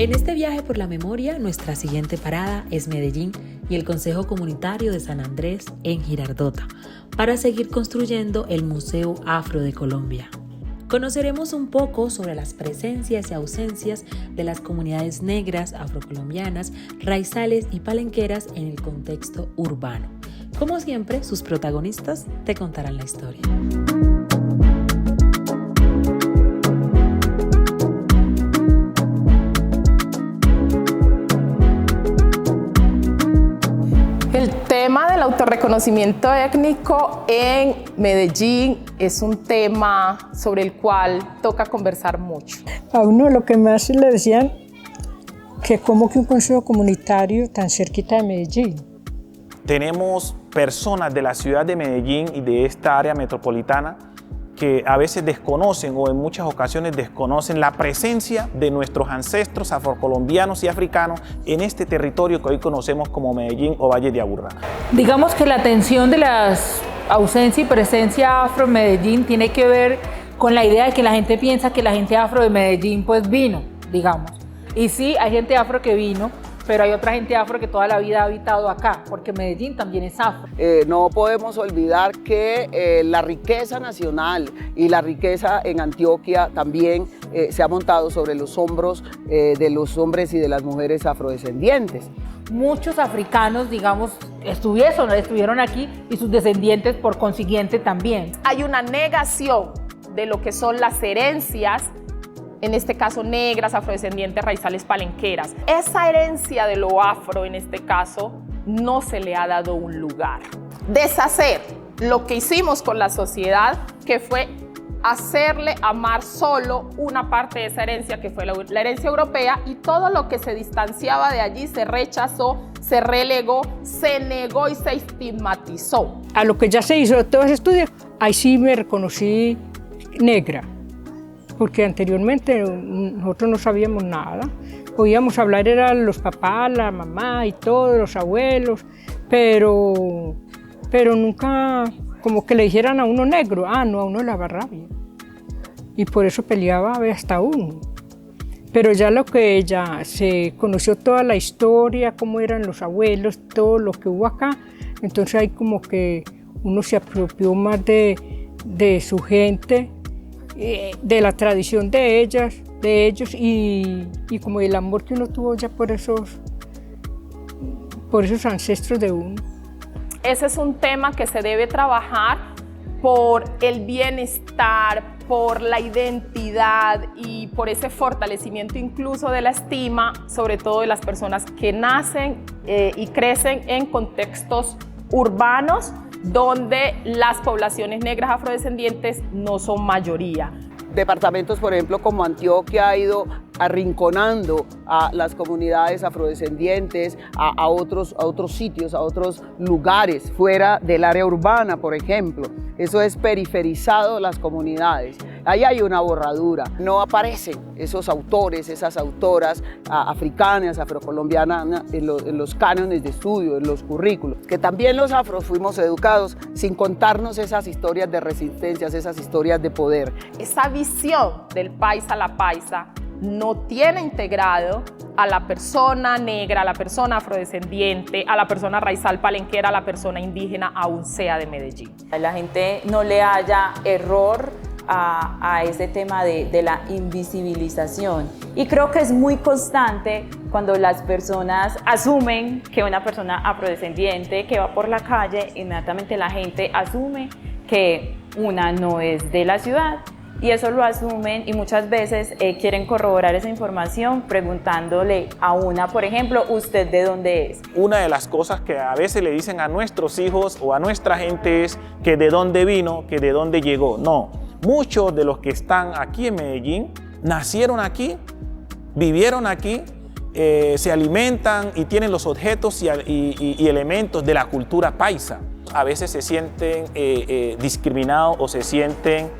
En este viaje por la memoria, nuestra siguiente parada es Medellín y el Consejo Comunitario de San Andrés en Girardota, para seguir construyendo el Museo Afro de Colombia. Conoceremos un poco sobre las presencias y ausencias de las comunidades negras, afrocolombianas, raizales y palenqueras en el contexto urbano. Como siempre, sus protagonistas te contarán la historia. El tema del autorreconocimiento étnico en Medellín es un tema sobre el cual toca conversar mucho. A uno lo que más le decían, que como que un consejo comunitario tan cerquita de Medellín. Tenemos personas de la ciudad de Medellín y de esta área metropolitana que a veces desconocen o en muchas ocasiones desconocen la presencia de nuestros ancestros afrocolombianos y africanos en este territorio que hoy conocemos como Medellín o Valle de Aburrá. Digamos que la atención de la ausencia y presencia afro en Medellín tiene que ver con la idea de que la gente piensa que la gente afro de Medellín pues vino, digamos. Y sí, hay gente afro que vino, pero hay otra gente afro que toda la vida ha habitado acá, porque Medellín también es afro. No podemos olvidar que la riqueza nacional y la riqueza en Antioquia también se ha montado sobre los hombros de los hombres y de las mujeres afrodescendientes. Muchos africanos, digamos, estuvieron aquí y sus descendientes por consiguiente también. Hay una negación de lo que son las herencias, en este caso negras, afrodescendientes, raizales, palenqueras. Esa herencia de lo afro, en este caso, no se le ha dado un lugar. Deshacer lo que hicimos con la sociedad, que fue hacerle amar solo una parte de esa herencia, que fue la herencia europea, y todo lo que se distanciaba de allí se rechazó, se relegó, se negó y se estigmatizó. A lo que ya se hizo todos los estudios, ahí sí me reconocí negra. Porque anteriormente nosotros no sabíamos nada. Podíamos hablar, eran los papás, la mamá y todos, los abuelos, pero nunca como que le dijeran a uno negro, no, a uno le daba rabia. Y por eso peleaba hasta uno. Pero ya lo que ya se conoció toda la historia, cómo eran los abuelos, todo lo que hubo acá, entonces ahí como que uno se apropió más de su gente, de la tradición de ellos y como el amor que uno tuvo ya por esos ancestros de uno. Ese es un tema que se debe trabajar por el bienestar, por la identidad y por ese fortalecimiento incluso de la estima, sobre todo de las personas que nacen y crecen en contextos urbanos, donde las poblaciones negras afrodescendientes no son mayoría. Departamentos, por ejemplo, como Antioquia ha ido arrinconando a las comunidades afrodescendientes a otros sitios, a otros lugares fuera del área urbana, por ejemplo. Eso es periferizado las comunidades. Ahí hay una borradura. No aparecen esos autores, esas autoras africanas, afrocolombianas en los cánones de estudio, en los currículos. Que también los afros fuimos educados sin contarnos esas historias de resistencias, esas historias de poder. Esa visión del paisa a la paisa no tiene integrado a la persona negra, a la persona afrodescendiente, a la persona raizal palenquera, a la persona indígena, aún sea de Medellín. La gente no le haya error a ese tema de la invisibilización. Y creo que es muy constante cuando las personas asumen que una persona afrodescendiente que va por la calle, inmediatamente la gente asume que una no es de la ciudad. Y eso lo asumen y muchas veces quieren corroborar esa información preguntándole a una, por ejemplo, ¿usted de dónde es? Una de las cosas que a veces le dicen a nuestros hijos o a nuestra gente es que de dónde vino, que de dónde llegó. No, muchos de los que están aquí en Medellín nacieron aquí, vivieron aquí, se alimentan y tienen los objetos y elementos de la cultura paisa. A veces se sienten discriminados o se sienten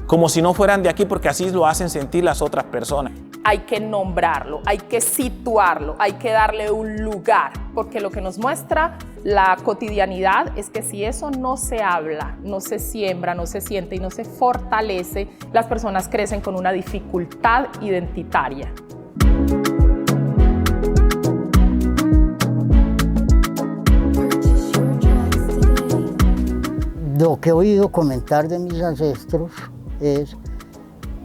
como si no fueran de aquí porque así lo hacen sentir las otras personas. hay que nombrarlo, hay que situarlo, hay que darle un lugar, porque lo que nos muestra la cotidianidad es que si eso no se habla, no se siembra, no se siente y no se fortalece, las personas crecen con una dificultad identitaria. Lo que he oído comentar de mis ancestros es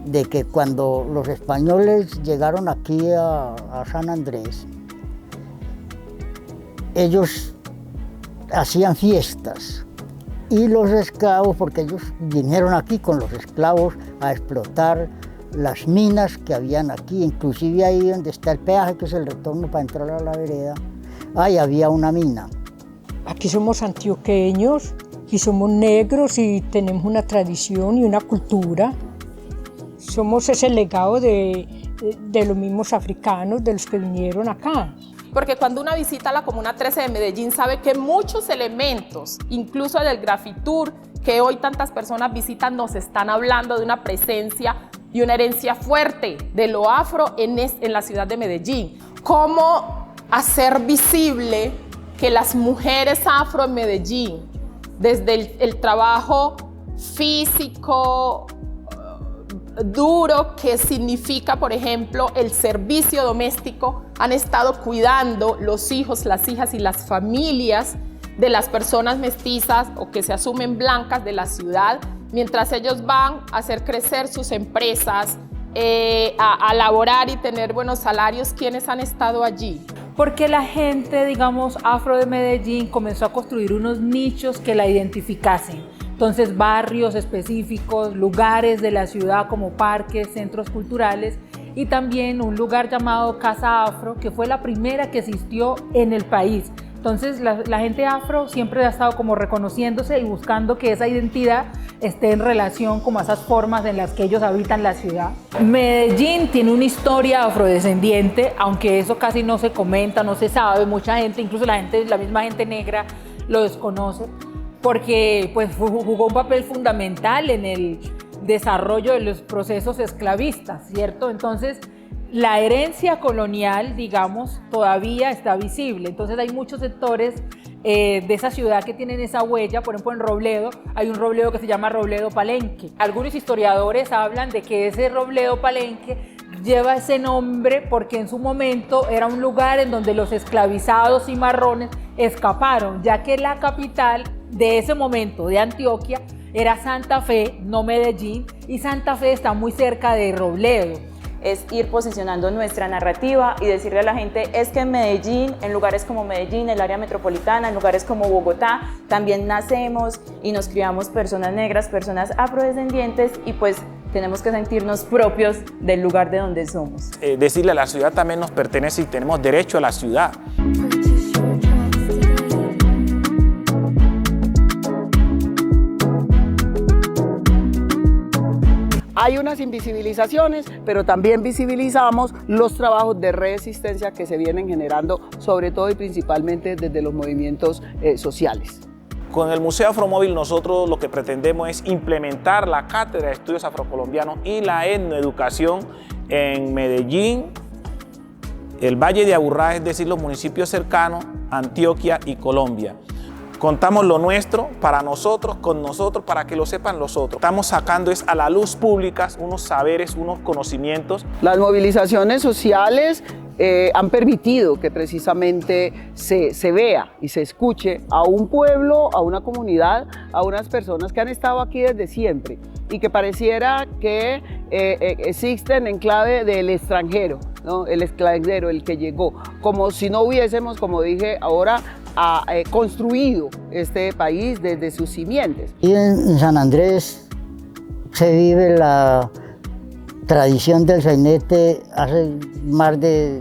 de que cuando los españoles llegaron aquí a San Andrés, ellos hacían fiestas y los esclavos, porque ellos vinieron aquí con los esclavos a explotar las minas que habían aquí, inclusive ahí donde está el peaje, que es el retorno para entrar a la vereda, ahí había una mina. Aquí somos antioqueños y somos negros y tenemos una tradición y una cultura. Somos ese legado de los mismos africanos, de los que vinieron acá. Porque cuando uno visita la Comuna 13 de Medellín sabe que muchos elementos, incluso del Grafitur, que hoy tantas personas visitan, nos están hablando de una presencia y una herencia fuerte de lo afro en la ciudad de Medellín. ¿Cómo hacer visible que las mujeres afro en Medellín, desde el trabajo físico, duro que significa, por ejemplo, el servicio doméstico, han estado cuidando los hijos, las hijas y las familias de las personas mestizas o que se asumen blancas de la ciudad, mientras ellos van a hacer crecer sus empresas, a laborar y tener buenos salarios? ¿Quiénes han estado allí? Porque la gente, digamos, afro de Medellín comenzó a construir unos nichos que la identificasen. Entonces, barrios específicos, lugares de la ciudad como parques, centros culturales y también un lugar llamado Casa Afro, que fue la primera que existió en el país. Entonces, la gente afro siempre ha estado como reconociéndose y buscando que esa identidad esté en relación con esas formas en las que ellos habitan la ciudad. Medellín tiene una historia afrodescendiente, aunque eso casi no se comenta, no se sabe. Mucha gente, incluso la misma gente negra, lo desconoce, porque pues, jugó un papel fundamental en el desarrollo de los procesos esclavistas, ¿cierto? Entonces, la herencia colonial, digamos, todavía está visible. Entonces, hay muchos sectores de esa ciudad que tienen esa huella. Por ejemplo, en Robledo, hay un Robledo que se llama Robledo Palenque. Algunos historiadores hablan de que ese Robledo Palenque lleva ese nombre porque en su momento era un lugar en donde los esclavizados y marrones escaparon, ya que la capital de ese momento de Antioquia era Santa Fe, no Medellín, y Santa Fe está muy cerca de Robledo. Es ir posicionando nuestra narrativa y decirle a la gente, es que en Medellín, en lugares como Medellín, el área metropolitana, en lugares como Bogotá, también nacemos y nos criamos personas negras, personas afrodescendientes, y pues tenemos que sentirnos propios del lugar de donde somos. Decirle a la ciudad también nos pertenece y tenemos derecho a la ciudad. Hay unas invisibilizaciones, pero también visibilizamos los trabajos de resistencia que se vienen generando, sobre todo y principalmente desde los movimientos sociales. Con el Museo Afromóvil nosotros lo que pretendemos es implementar la Cátedra de Estudios Afrocolombianos y la etnoeducación en Medellín, el Valle de Aburrá, es decir, los municipios cercanos, Antioquia y Colombia. Contamos lo nuestro para nosotros, con nosotros, para que lo sepan los otros. Estamos sacando es a la luz pública unos saberes, unos conocimientos. Las movilizaciones sociales han permitido que precisamente se vea y se escuche a un pueblo, a una comunidad, a unas personas que han estado aquí desde siempre y que pareciera que existen en clave del extranjero, ¿no? El extranjero, el que llegó, como si no hubiésemos, como dije ahora, construido este país desde sus simientes. Y en San Andrés se vive la tradición del sainete hace más de,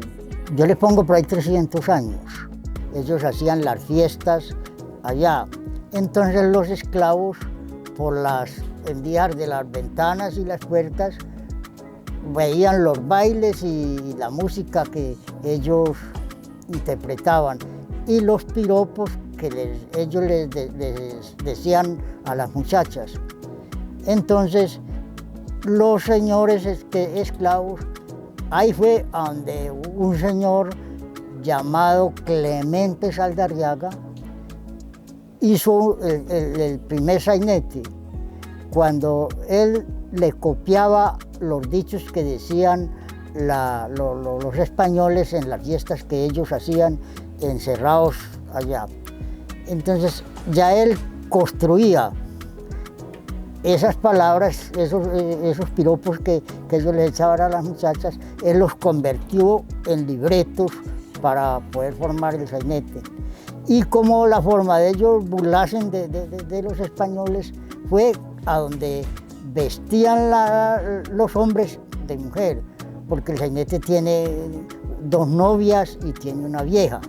yo le pongo por ahí 300 años. Ellos hacían las fiestas allá. Entonces los esclavos, por las endijas de las ventanas y las puertas, veían los bailes y la música que ellos interpretaban y los piropos que ellos les decían a las muchachas. Entonces los señores esclavos Ahí fue a donde un señor llamado Clemente Saldarriaga hizo el primer sainete, cuando él le copiaba los dichos que decían los españoles en las fiestas que ellos hacían encerrados allá. Entonces ya él construía esas palabras, esos piropos que ellos les echaban a las muchachas, él los convirtió en libretos para poder formar el sainete. Y como la forma de ellos burlarse de los españoles fue a donde vestían los hombres de mujer, porque el sainete tiene 2 novias y tiene una vieja.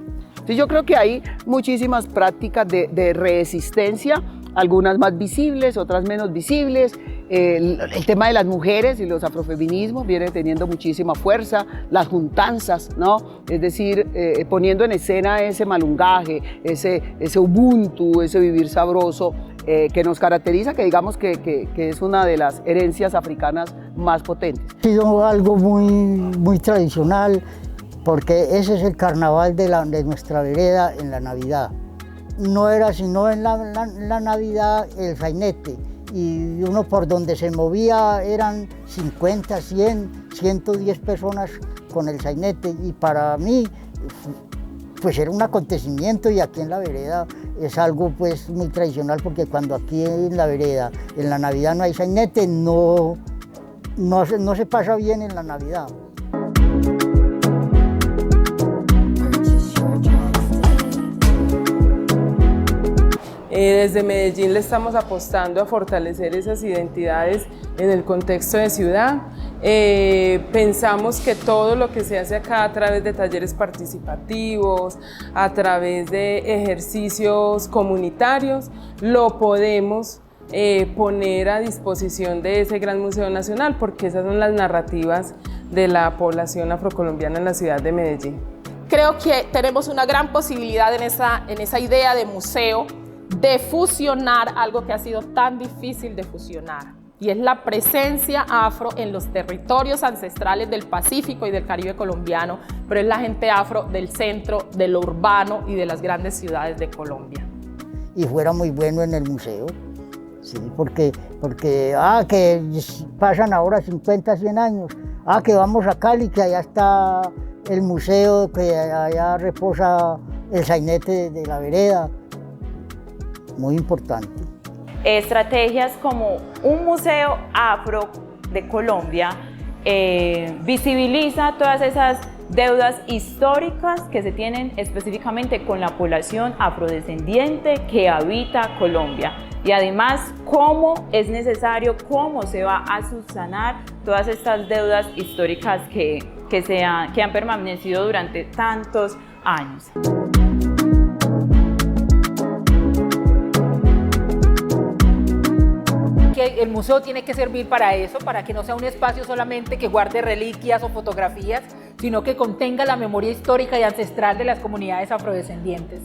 Sí, yo creo que hay muchísimas prácticas de resistencia, algunas más visibles, otras menos visibles. El tema de las mujeres y los afrofeminismos viene teniendo muchísima fuerza, las juntanzas, ¿no? Es decir, poniendo en escena ese malungaje, ese ubuntu, ese vivir sabroso que nos caracteriza, que digamos que es una de las herencias africanas más potentes. Ha sido algo muy tradicional, porque ese es el carnaval de nuestra vereda en la Navidad. No era sino en la Navidad el sainete, y uno por donde se movía eran 50, 100, 110 personas con el sainete, y para mí pues era un acontecimiento, y aquí en la vereda es algo pues muy tradicional, porque cuando aquí en la vereda en la Navidad no hay sainete, no se pasa bien en la Navidad. Desde Medellín le estamos apostando a fortalecer esas identidades en el contexto de ciudad. Pensamos que todo lo que se hace acá a través de talleres participativos, a través de ejercicios comunitarios, lo podemos poner a disposición de ese gran Museo Nacional, porque esas son las narrativas de la población afrocolombiana en la ciudad de Medellín. Creo que tenemos una gran posibilidad en esa idea de museo, de fusionar algo que ha sido tan difícil de fusionar, y es la presencia afro en los territorios ancestrales del Pacífico y del Caribe colombiano, pero es la gente afro del centro, de lo urbano y de las grandes ciudades de Colombia. Y fuera muy bueno en el museo, sí, porque que pasan ahora 50, 100 años, que vamos a Cali, que allá está el museo, que allá reposa el sainete de la vereda. Muy importante. Estrategias como un museo afro de Colombia visibiliza todas esas deudas históricas que se tienen específicamente con la población afrodescendiente que habita Colombia, y además cómo es necesario, cómo se va a subsanar todas estas deudas históricas que han permanecido durante tantos años. El museo tiene que servir para eso, para que no sea un espacio solamente que guarde reliquias o fotografías, sino que contenga la memoria histórica y ancestral de las comunidades afrodescendientes.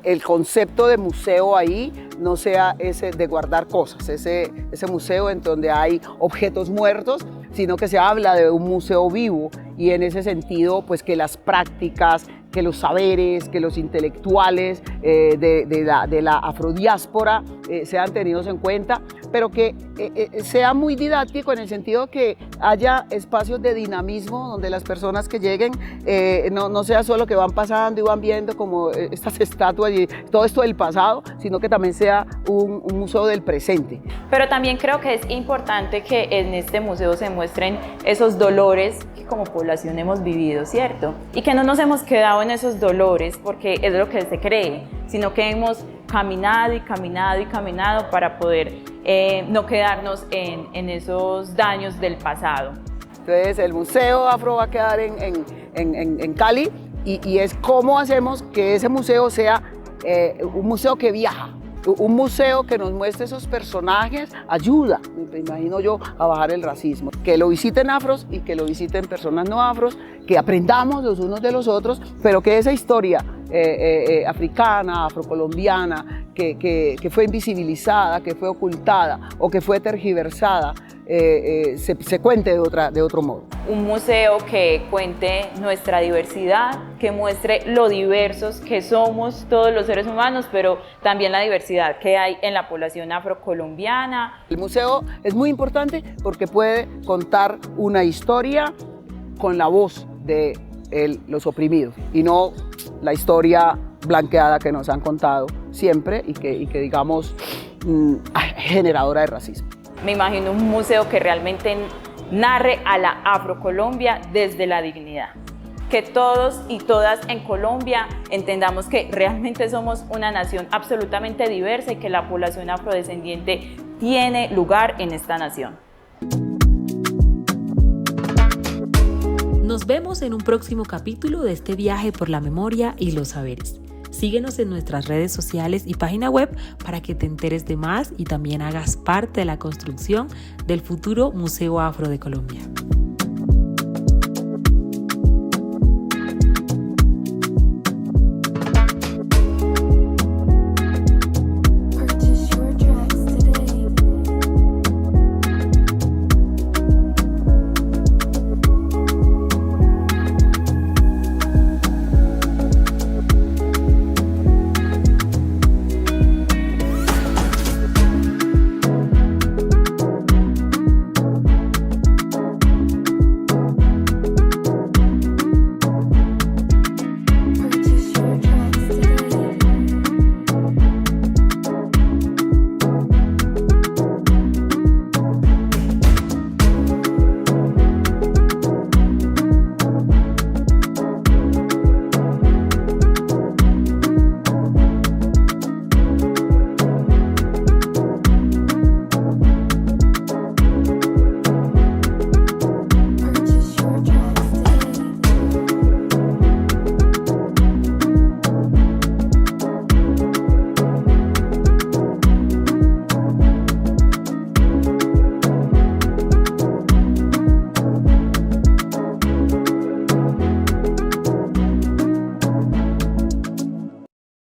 El concepto de museo ahí no sea ese de guardar cosas, ese museo en donde hay objetos muertos, sino que se habla de un museo vivo, y en ese sentido pues que las prácticas, que los saberes, que los intelectuales de la afrodiáspora sean tenidos en cuenta, pero que sea muy didáctico en el sentido que haya espacios de dinamismo donde las personas que lleguen no sea solo que van pasando y van viendo como estas estatuas y todo esto del pasado, sino que también sea un museo del presente. Pero también creo que es importante que en este museo se muestren esos dolores que como población hemos vivido, ¿cierto? Y que no nos hemos quedado en esos dolores porque es lo que se cree, sino que hemos caminado y caminado y caminado para poder no quedarnos en esos daños del pasado. Entonces el Museo Afro va a quedar en Cali, y es cómo hacemos que ese museo sea un museo que viaja, un museo que nos muestre esos personajes, ayuda, me imagino yo, a bajar el racismo. Que lo visiten afros y que lo visiten personas no afros, que aprendamos los unos de los otros, pero que esa historia africana, afrocolombiana, que fue invisibilizada, que fue ocultada o que fue tergiversada, se cuente de otro modo. Un museo que cuente nuestra diversidad, que muestre lo diversos que somos todos los seres humanos, pero también la diversidad que hay en la población afrocolombiana. El museo es muy importante porque puede contar una historia con la voz de los oprimidos y no la historia blanqueada que nos han contado siempre y que digamos, generadora de racismo. Me imagino un museo que realmente narre a la Afrocolombia desde la dignidad. Que todos y todas en Colombia entendamos que realmente somos una nación absolutamente diversa y que la población afrodescendiente tiene lugar en esta nación. Nos vemos en un próximo capítulo de este viaje por la memoria y los saberes. Síguenos en nuestras redes sociales y página web para que te enteres de más y también hagas parte de la construcción del futuro Museo Afro de Colombia.